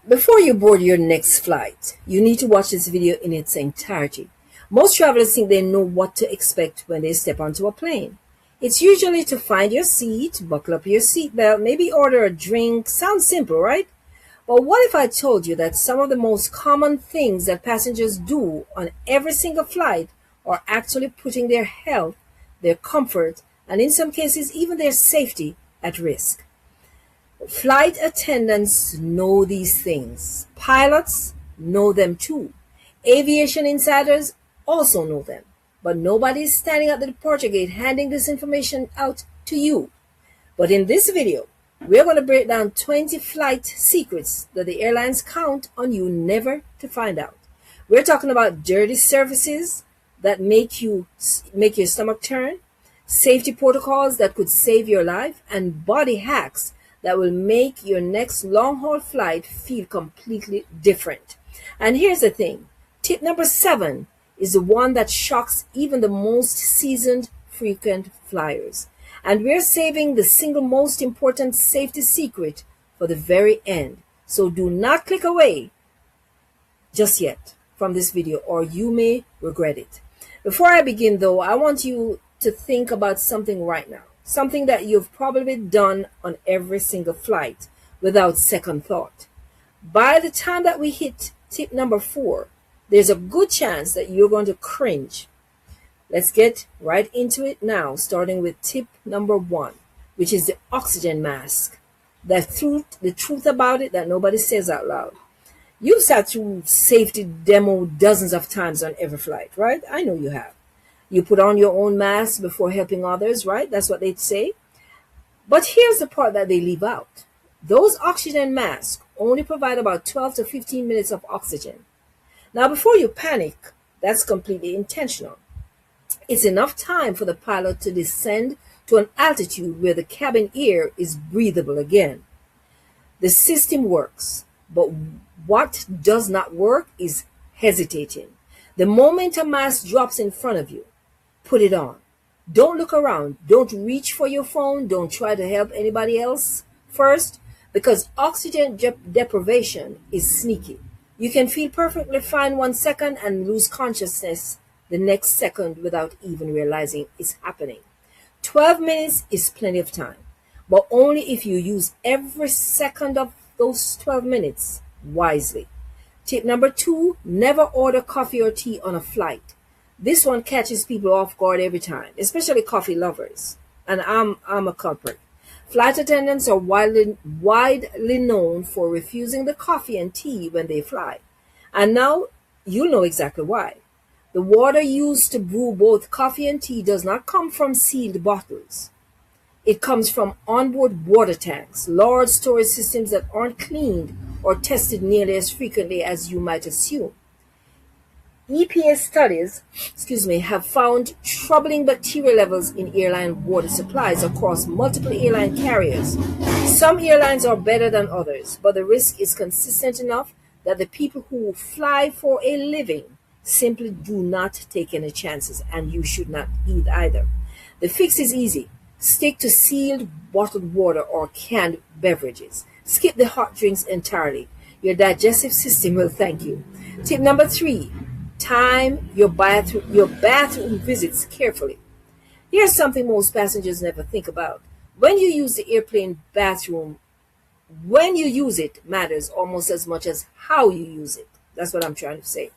Before you board your next flight, you need to watch this video in its entirety. Most travelers think they know what to expect when they step onto a plane. It's usually to find your seat, buckle up your seatbelt, maybe order a drink. Sounds simple, right? But what if I told you that some of the most common things that passengers do on every single flight are actually putting their health, their comfort, and in some cases even their safety at risk? Flight attendants know these things. Pilots know them too. Aviation insiders also know them. But nobody is standing at the departure gate handing this information out to you. But in this video, we're going to break down 20 flight secrets that the airlines count on you never to find out. We're talking about dirty surfaces that make your stomach turn, safety protocols that could save your life, and body hacks that will make your next long haul flight feel completely different. And here's the thing, tip number 7 is the one that shocks even the most seasoned frequent flyers. And we're saving the single most important safety secret for the very end. So do not click away just yet from this video, or you may regret it. Before I begin though, I want you to think about something right now. Something that you've probably done on every single flight without second thought. By the time that we hit tip number 4, there's a good chance that you're going to cringe. Let's get right into it now, starting with tip number 1, which is the oxygen mask. The truth about it that nobody says out loud. You've sat through safety demo dozens of times on every flight, right? I know you have. You put on your own mask before helping others, right? That's what they'd say. But here's the part that they leave out. Those oxygen masks only provide about 12 to 15 minutes of oxygen. Now, before you panic, that's completely intentional. It's enough time for the pilot to descend to an altitude where the cabin air is breathable again. The system works, but what does not work is hesitating. The moment a mask drops in front of you, put it on. Don't look around. Don't reach for your phone. Don't try to help anybody else first, because oxygen deprivation is sneaky. You can feel perfectly fine 1 second and lose consciousness the next second without even realizing it's happening. 12 minutes is plenty of time, but only if you use every second of those 12 minutes wisely. Tip number 2, never order coffee or tea on a flight. This one catches people off guard every time, especially coffee lovers. And I'm a culprit. Flight attendants are widely known for refusing the coffee and tea when they fly. And now you know exactly why. The water used to brew both coffee and tea does not come from sealed bottles. It comes from onboard water tanks, large storage systems that aren't cleaned or tested nearly as frequently as you might assume. EPA studies, have found troubling bacteria levels in airline water supplies across multiple airline carriers. Some airlines are better than others, but the risk is consistent enough that the people who fly for a living simply do not take any chances, and you should not either. The fix is easy. Stick to sealed bottled water or canned beverages. Skip the hot drinks entirely. Your digestive system will thank you. Tip number 3, time your bathroom visits carefully. Here's something most passengers never think about. When you use the airplane bathroom, when you use it matters almost as much as how you use it. That's what I'm trying to say.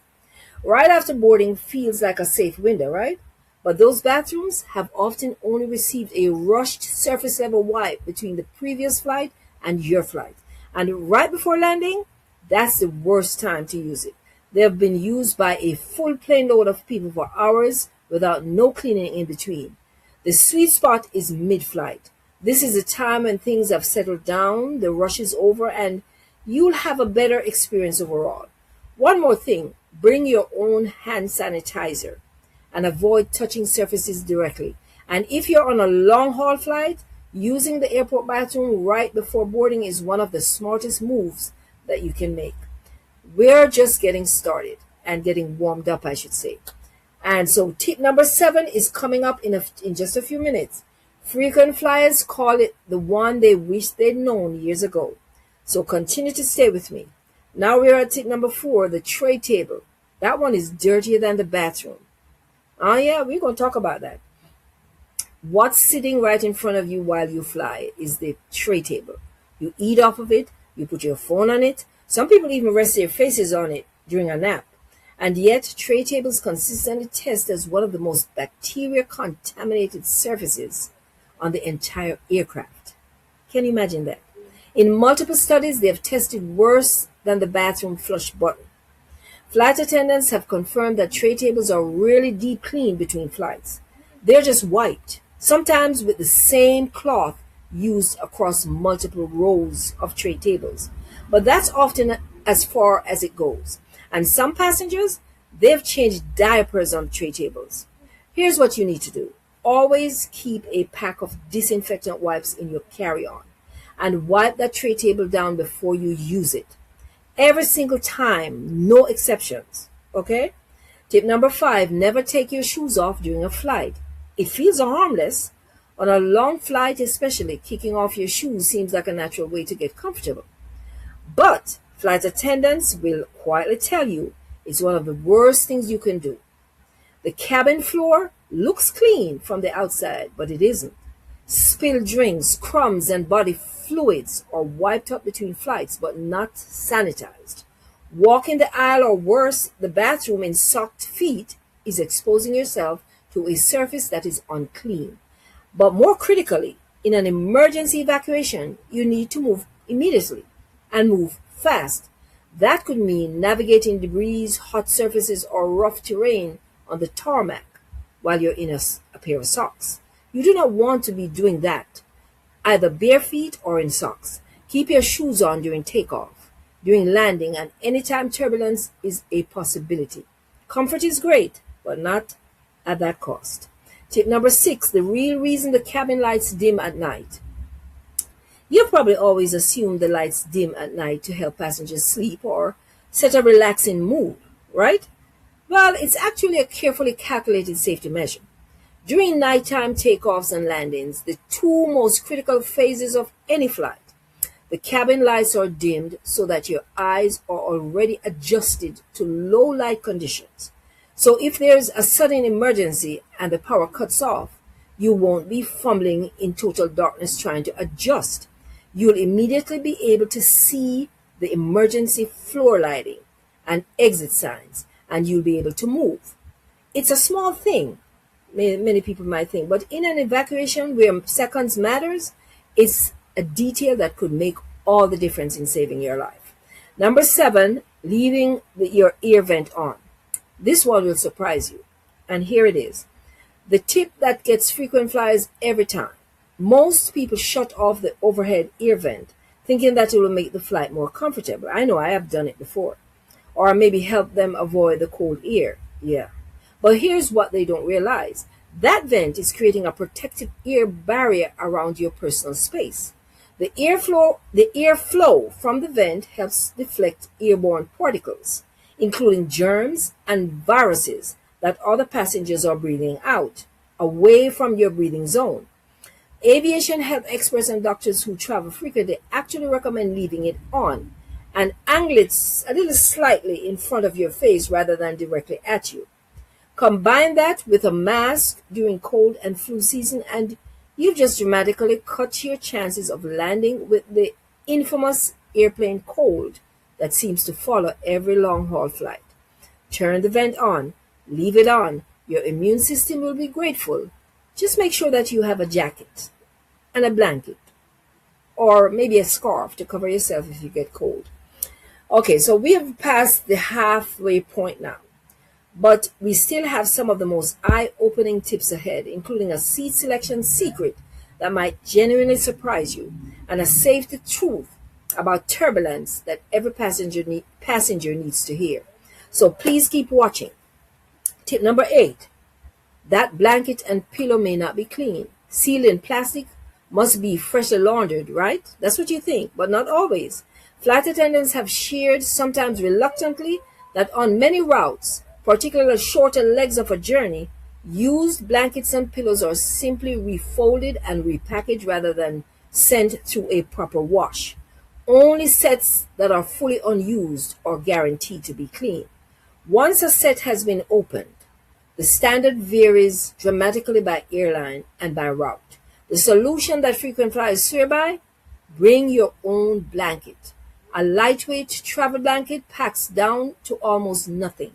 Right after boarding feels like a safe window, right? But those bathrooms have often only received a rushed surface level wipe between the previous flight and your flight. And right before landing, that's the worst time to use it. They have been used by a full plane load of people for hours without no cleaning in between. The sweet spot is mid-flight. This is the time when things have settled down, the rush is over, and you'll have a better experience overall. One more thing, bring your own hand sanitizer and avoid touching surfaces directly. And if you're on a long haul flight, using the airport bathroom right before boarding is one of the smartest moves that you can make. We're just getting started and getting warmed up, I should say. And so tip number 7 is coming up in just a few minutes. Frequent flyers call it the one they wish they'd known years ago. So continue to stay with me. Now we're at tip number 4, the tray table. That one is dirtier than the bathroom. Oh yeah, we're going to talk about that. What's sitting right in front of you while you fly is the tray table. You eat off of it, you put your phone on it. Some people even rest their faces on it during a nap. And yet, tray tables consistently test as one of the most bacteria-contaminated surfaces on the entire aircraft. Can you imagine that? In multiple studies, they have tested worse than the bathroom flush button. Flight attendants have confirmed that tray tables are rarely deep cleaned between flights. They're just wiped, sometimes with the same cloth used across multiple rows of tray tables. But that's often as far as it goes. And some passengers, they've changed diapers on tray tables. Here's what you need to do. Always keep a pack of disinfectant wipes in your carry-on and wipe that tray table down before you use it. Every single time, no exceptions. Okay? Tip number 5, never take your shoes off during a flight. It feels harmless. On a long flight especially, kicking off your shoes seems like a natural way to get comfortable. But flight attendants will quietly tell you it's one of the worst things you can do. The cabin floor looks clean from the outside, but it isn't. Spilled drinks, crumbs, and body fluids are wiped up between flights, but not sanitized. Walking the aisle or worse, the bathroom in socked feet is exposing yourself to a surface that is unclean. But more critically, in an emergency evacuation, you need to move immediately and move fast. That could mean navigating debris, hot surfaces, or rough terrain on the tarmac while you're in a pair of socks. You do not want to be doing that, either bare feet or in socks. Keep your shoes on during takeoff, during landing, and anytime turbulence is a possibility. Comfort is great, but not at that cost. Tip number 6, the real reason the cabin lights dim at night. You've probably always assumed the lights dim at night to help passengers sleep or set a relaxing mood, right? Well, it's actually a carefully calculated safety measure. During nighttime takeoffs and landings, the two most critical phases of any flight, the cabin lights are dimmed so that your eyes are already adjusted to low light conditions. So if there's a sudden emergency and the power cuts off, you won't be fumbling in total darkness trying to adjust. You'll immediately be able to see the emergency floor lighting and exit signs, and you'll be able to move. It's a small thing, many people might think, but in an evacuation where seconds matters, it's a detail that could make all the difference in saving your life. Number 7, leaving your ear vent on. This one will surprise you, and here it is. The tip that gets frequent flyers every time. Most people shut off the overhead ear vent, thinking that it will make the flight more comfortable. I know I have done it before. Or maybe help them avoid the cold air. Yeah. But here's what they don't realize. That vent is creating a protective air barrier around your personal space. The airflow from the vent helps deflect airborne particles, including germs and viruses that other passengers are breathing out, away from your breathing zone. Aviation health experts and doctors who travel frequently actually recommend leaving it on and angle it a little slightly in front of your face rather than directly at you. Combine that with a mask during cold and flu season, and you've just dramatically cut your chances of landing with the infamous airplane cold that seems to follow every long-haul flight. Turn the vent on, leave it on. Your immune system will be grateful. Just make sure that you have a jacket and a blanket, or maybe a scarf to cover yourself if you get cold. Okay, so we have passed the halfway point now, but we still have some of the most eye-opening tips ahead, including a seat selection secret that might genuinely surprise you, and a safety truth about turbulence that every passenger needs to hear. So please keep watching. Tip number 8, that blanket and pillow may not be clean. Sealed in plastic, must be freshly laundered, right? That's what you think, but not always. Flight attendants have shared, sometimes reluctantly, that on many routes, particularly shorter legs of a journey, used blankets and pillows are simply refolded and repackaged rather than sent through a proper wash. only sets that are fully unused or guaranteed to be clean. Once a set has been opened, the standard varies dramatically by airline and by route. The solution that frequent flyers swear by: bring your own blanket. A lightweight travel blanket packs down to almost nothing,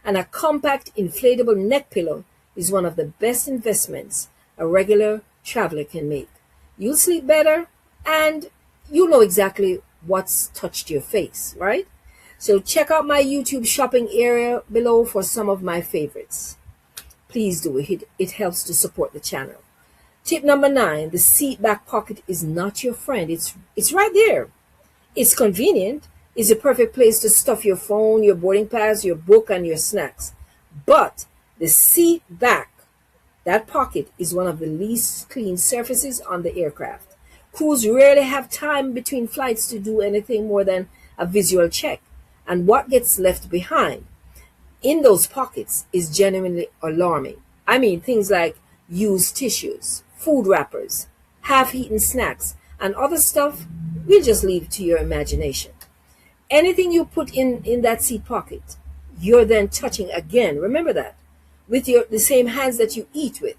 and a compact inflatable neck pillow is one of the best investments a regular traveler can make. You'll sleep better, and you know exactly what's touched your face, right? So check out my YouTube shopping area below for some of my favorites. Please do it. It helps to support the channel. Tip number 9, the seat back pocket is not your friend. It's right there. It's convenient. It's a perfect place to stuff your phone, your boarding pass, your book, and your snacks. But the seat back, that pocket, is one of the least clean surfaces on the aircraft. Crews rarely have time between flights to do anything more than a visual check. And what gets left behind in those pockets is genuinely alarming. I mean, things like used tissues, food wrappers, half-eaten snacks, and other stuff we'll just leave to your imagination. Anything you put in that seat pocket, you're then touching again. Remember that. With the same hands that you eat with.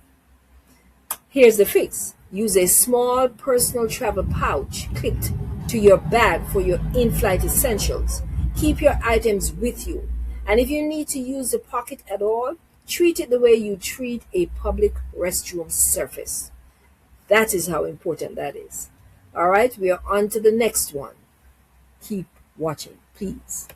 Here's the fix. Use a small personal travel pouch clipped to your bag for your in-flight essentials. Keep your items with you. And if you need to use the pocket at all, treat it the way you treat a public restroom surface. That is how important that is. All right, we are on to the next one. Keep watching, please.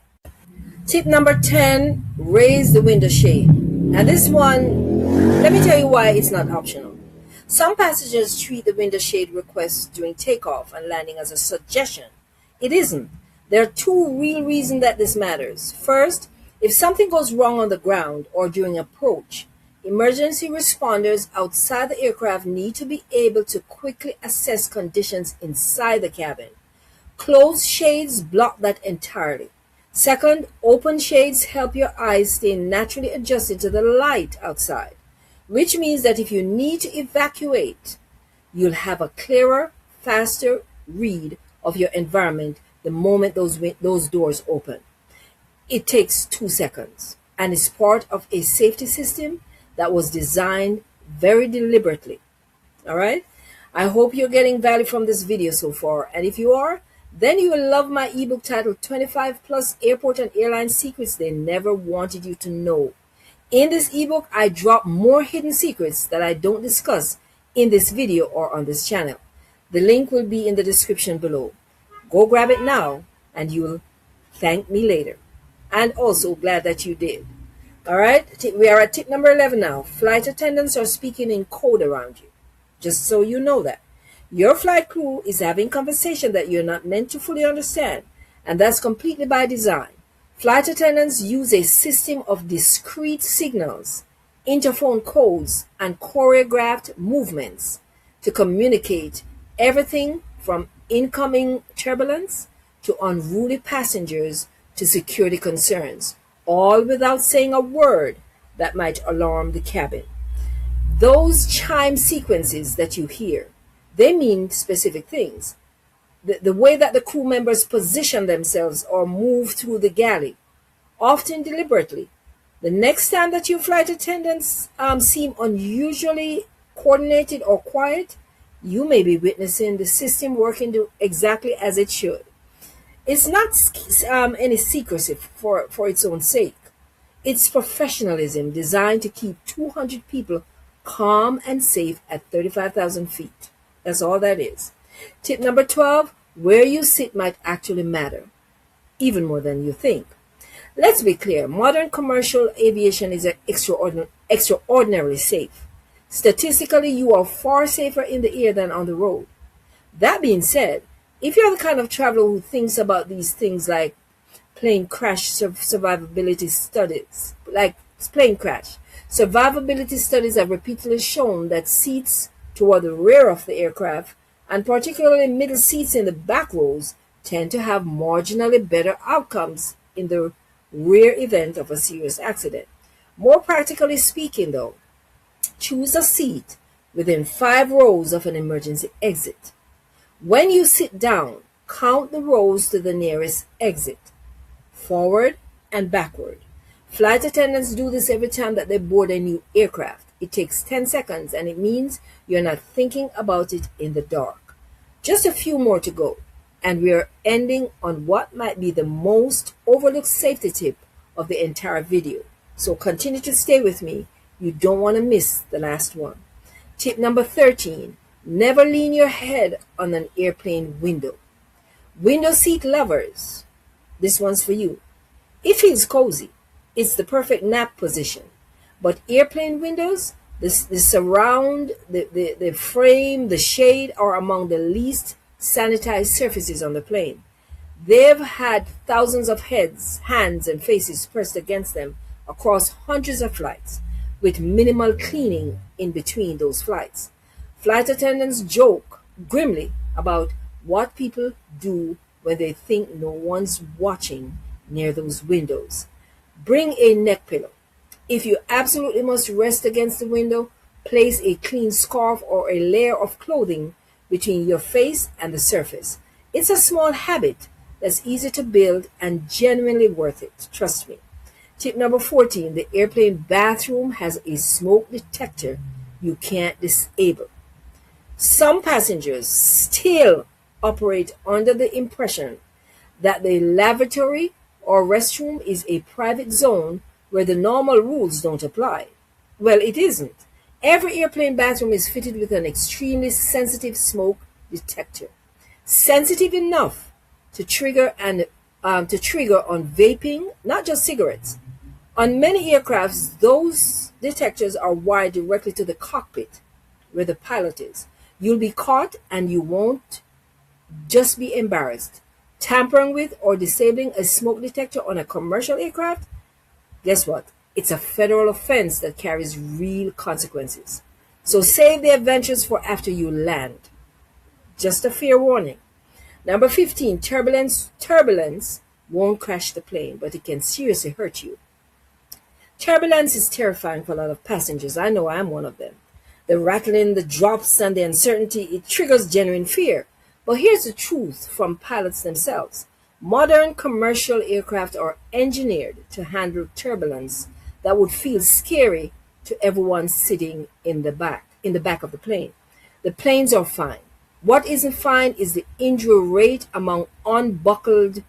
Tip number 10, raise the window shade. And this one, let me tell you why it's not optional. Some passengers treat the window shade request during takeoff and landing as a suggestion. It isn't. There are two real reasons that this matters. First, if something goes wrong on the ground or during approach, emergency responders outside the aircraft need to be able to quickly assess conditions inside the cabin. Closed shades block that entirely. Second, open shades help your eyes stay naturally adjusted to the light outside, which means that if you need to evacuate, you'll have a clearer, faster read of your environment the moment those doors open. It takes 2 seconds and is part of a safety system that was designed very deliberately. All right? I hope you're getting value from this video so far, and if you are, then you will love my ebook titled 25 Plus Airport and Airline Secrets They Never Wanted You to Know. In this ebook, I drop more hidden secrets that I don't discuss in this video or on this channel. The link will be in the description below. Go grab it now, and you'll thank me later. And also glad that you did. All right, we are at tip number 11 now. Flight attendants are speaking in code around you. Just so you know that. Your flight crew is having conversation that you're not meant to fully understand, and that's completely by design. Flight attendants use a system of discrete signals, interphone codes, and choreographed movements to communicate everything from incoming turbulence to unruly passengers to security concerns, all without saying a word that might alarm the cabin. Those chime sequences that you hear, they mean specific things. The way that the crew members position themselves or move through the galley, often deliberately. The next time that your flight attendants seem unusually coordinated or quiet, you may be witnessing the system working exactly as it should. It's not any secrecy for its own sake. It's professionalism designed to keep 200 people calm and safe at 35,000 feet. That's all that is. Tip number 12, where you sit might actually matter, even more than you think. Let's be clear, modern commercial aviation is extraordinarily safe. Statistically, you are far safer in the air than on the road. That being said, if you're the kind of traveler who thinks about these things like plane crash survivability studies, survivability studies have repeatedly shown that seats toward the rear of the aircraft, and particularly middle seats in the back rows, tend to have marginally better outcomes in the rare event of a serious accident. More practically speaking, though, choose a seat within 5 rows of an emergency exit. When you sit down, Count the rows to the nearest exit, forward and backward. Flight attendants do this every time that they board a new aircraft. It takes 10 seconds and it means you're not thinking about it in the dark. Just a few more to go, and we are ending on what might be the most overlooked safety tip of the entire video. So continue to stay with me. You don't want to miss the last one. Tip number 13, never lean your head on an airplane window. Window seat lovers, this one's for you. It feels cozy. It's the perfect nap position. But airplane windows, the surround, the frame, the shade are among the least sanitized surfaces on the plane. They've had thousands of heads, hands, and faces pressed against them across hundreds of flights, with minimal cleaning in between those flights. Flight attendants joke grimly about what people do when they think no one's watching near those windows. Bring a neck pillow. If you absolutely must rest against the window, place a clean scarf or a layer of clothing between your face and the surface. It's a small habit that's easy to build and genuinely worth it. Trust me. Tip number 14, the airplane bathroom has a smoke detector you can't disable. Some passengers still operate under the impression that the lavatory or restroom is a private zone where the normal rules don't apply. Well, it isn't. Every airplane bathroom is fitted with an extremely sensitive smoke detector, sensitive enough to trigger on vaping, not just cigarettes. On many aircrafts, those detectors are wired directly to the cockpit, where the pilot is. You'll be caught, and you won't just be embarrassed. Tampering with or disabling a smoke detector on a commercial aircraft? Guess what? It's a federal offense that carries real consequences. So save the adventures for after you land. Just a fair warning. Number 15, turbulence. Turbulence won't crash the plane, but it can seriously hurt you. Turbulence is terrifying for a lot of passengers. I know I'm one of them. The rattling, the drops, and the uncertainty, it triggers genuine fear. But here's the truth from pilots themselves. Modern commercial aircraft are engineered to handle turbulence that would feel scary to everyone sitting in the back of the plane. The planes are fine. What isn't fine is the injury rate among unbuckled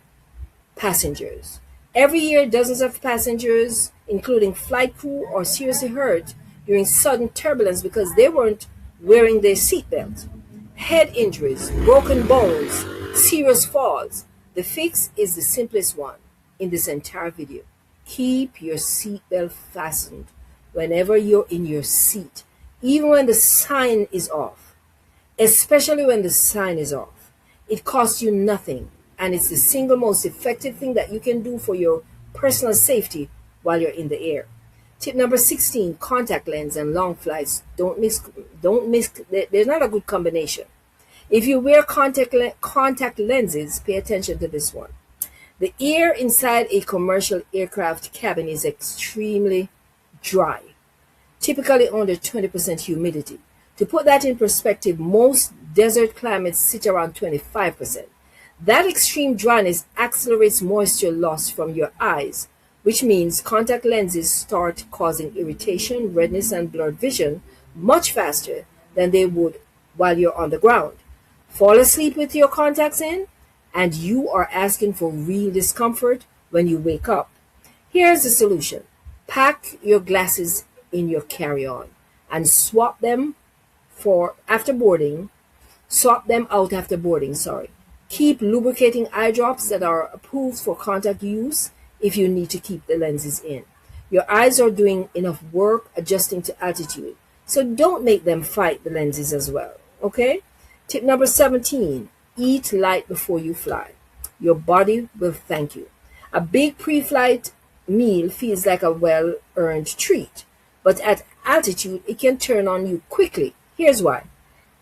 passengers. Every year, dozens of passengers, including flight crew, are seriously hurt during sudden turbulence because they weren't wearing their seatbelt. Head injuries, broken bones, serious falls. The fix is the simplest one in this entire video. Keep your seatbelt fastened whenever you're in your seat, even when the sign is off. Especially when the sign is off. It costs you nothing, and it's the single most effective thing that you can do for your personal safety while you're in the air. Tip number 16, contact lens and long flights. Don't mix, there's not a good combination. If you wear contact lenses, pay attention to this one. The air inside a commercial aircraft cabin is extremely dry, typically under 20% humidity. To put that in perspective, most desert climates sit around 25%. That extreme dryness accelerates moisture loss from your eyes, which means contact lenses start causing irritation, redness, and blurred vision much faster than they would while you're on the ground. Fall asleep with your contacts in, and you are asking for real discomfort when you wake up. Here's the solution. Pack your glasses in your carry-on and swap them out after boarding. Keep lubricating eye drops that are approved for contact use if you need to keep the lenses in. Your eyes are doing enough work adjusting to altitude, so don't make them fight the lenses as well, okay? Tip number 17, eat light before you fly. Your body will thank you. A big pre-flight meal feels like a well-earned treat, but at altitude, it can turn on you quickly. Here's why.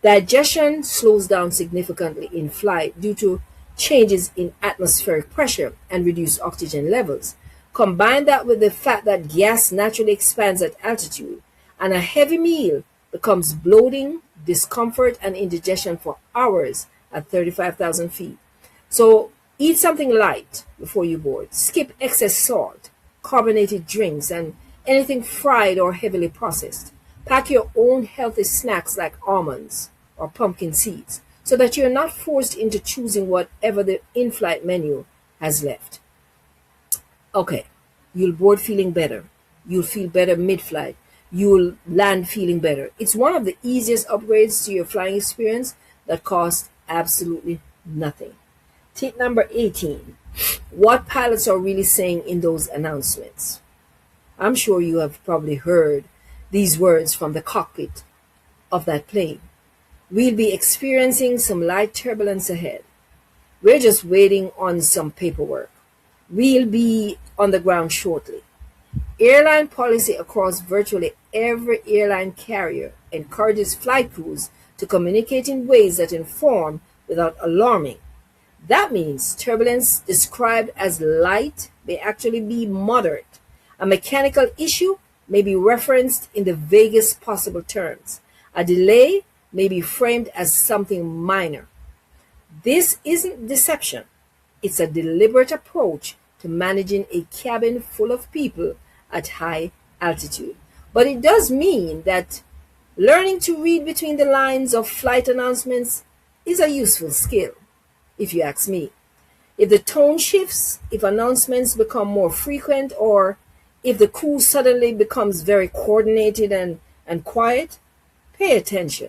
Digestion slows down significantly in flight due to changes in atmospheric pressure and reduced oxygen levels. Combine that with the fact that gas naturally expands at altitude, and a heavy meal becomes bloating, discomfort, and indigestion for hours at 35,000 feet. So eat something light before you board. Skip excess salt, carbonated drinks, and anything fried or heavily processed. Pack your own healthy snacks like almonds or pumpkin seeds so that you're not forced into choosing whatever the in flight menu has left. Okay, you'll board feeling better. You'll feel better mid flight. You'll land feeling better. It's one of the easiest upgrades to your flying experience that costs absolutely nothing. Tip number 18. What pilots are really saying in those announcements. I'm sure you have probably heard these words from the cockpit of that plane. We'll be experiencing some light turbulence ahead. We're just waiting on some paperwork. We'll be on the ground shortly. Airline policy across virtually every airline carrier encourages flight crews to communicate in ways that inform without alarming. That means turbulence described as light may actually be moderate. A mechanical issue may be referenced in the vaguest possible terms. A delay may be framed as something minor. This isn't deception. It's a deliberate approach to managing a cabin full of people at high altitude. But it does mean that learning to read between the lines of flight announcements is a useful skill, if you ask me. If the tone shifts, if announcements become more frequent, or if the crew suddenly becomes very coordinated and quiet, pay attention.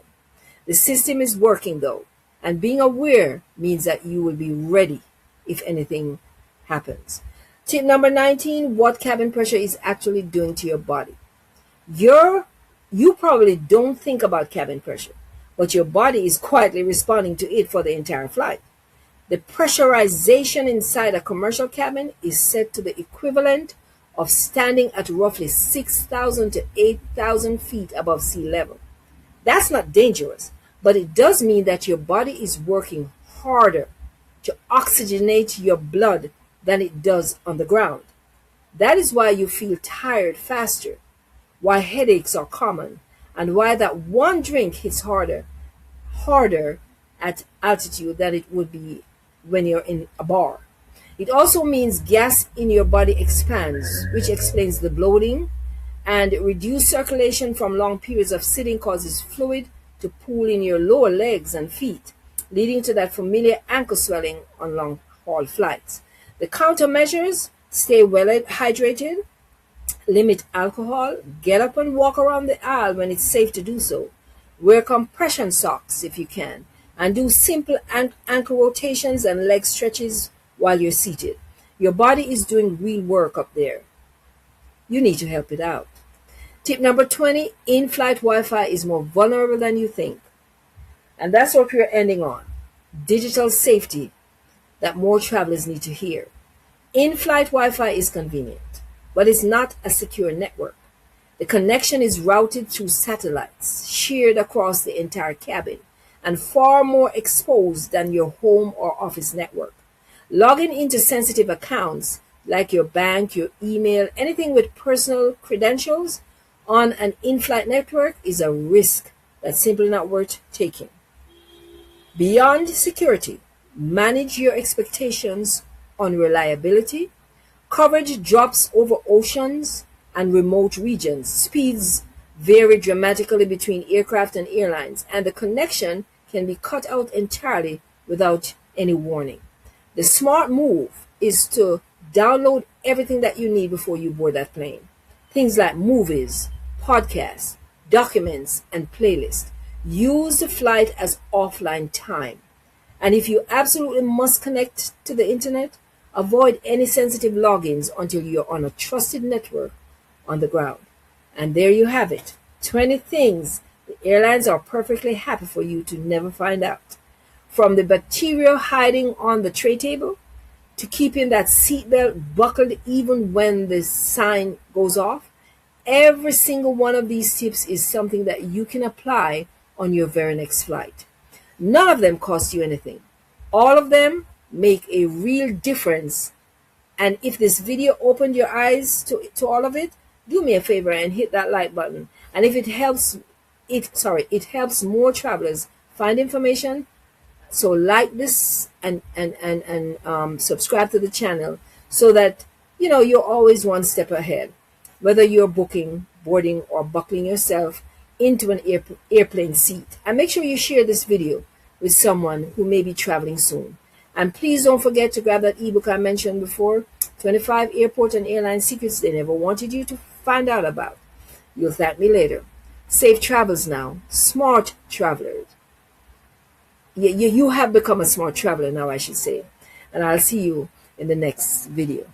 The system is working though, and being aware means that you will be ready if anything happens. Tip number 19, what cabin pressure is actually doing to your body. You probably don't think about cabin pressure, but your body is quietly responding to it for the entire flight. The pressurization inside a commercial cabin is set to the equivalent of standing at roughly 6,000 to 8,000 feet above sea level. That's not dangerous, but it does mean that your body is working harder to oxygenate your blood than it does on the ground. That is why you feel tired faster, why headaches are common, and why that one drink hits harder at altitude than it would be when you're in a bar. It also means gas in your body expands, which explains the bloating, and reduced circulation from long periods of sitting causes fluid to pool in your lower legs and feet, leading to that familiar ankle swelling on long haul flights. The countermeasures: stay well hydrated, limit alcohol, get up and walk around the aisle when it's safe to do so, wear compression socks if you can, and do simple ankle rotations and leg stretches while you're seated. Your body is doing real work up there. You need to help it out. Tip number 20, in-flight Wi-Fi is more vulnerable than you think. And that's what we're ending on. Digital safety that more travelers need to hear. In-flight Wi-Fi is convenient, but it's not a secure network. The connection is routed through satellites, shared across the entire cabin, and far more exposed than your home or office network. Logging into sensitive accounts like your bank, your email, anything with personal credentials on an in-flight network is a risk that's simply not worth taking. Beyond security, manage your expectations on reliability. Coverage drops over oceans and remote regions. Speeds vary dramatically between aircraft and airlines, and the connection can be cut out entirely without any warning. The smart move is to download everything that you need before you board that plane. Things like movies, podcasts, documents, and playlists. Use the flight as offline time. And if you absolutely must connect to the internet, avoid any sensitive logins until you're on a trusted network on the ground. And there you have it. 20 things the airlines are perfectly happy for you to never find out. From the bacteria hiding on the tray table to keeping that seatbelt buckled even when the sign goes off, every single one of these tips is something that you can apply on your very next flight. None of them cost you anything. All of them make a real difference. And if this video opened your eyes to all of it, do me a favor and hit that like button. And if it helps more travelers find information So like this and subscribe to the channel so that you're always one step ahead, whether you're booking, boarding, or buckling yourself into an airplane seat. And make sure you share this video with someone who may be traveling soon. And please don't forget to grab that ebook I mentioned before, 25 Airport and Airline Secrets They Never Wanted You to Find Out About. You'll thank me later. Safe travels now, smart travelers. You have become a smart traveler now, I should say. And I'll see you in the next video.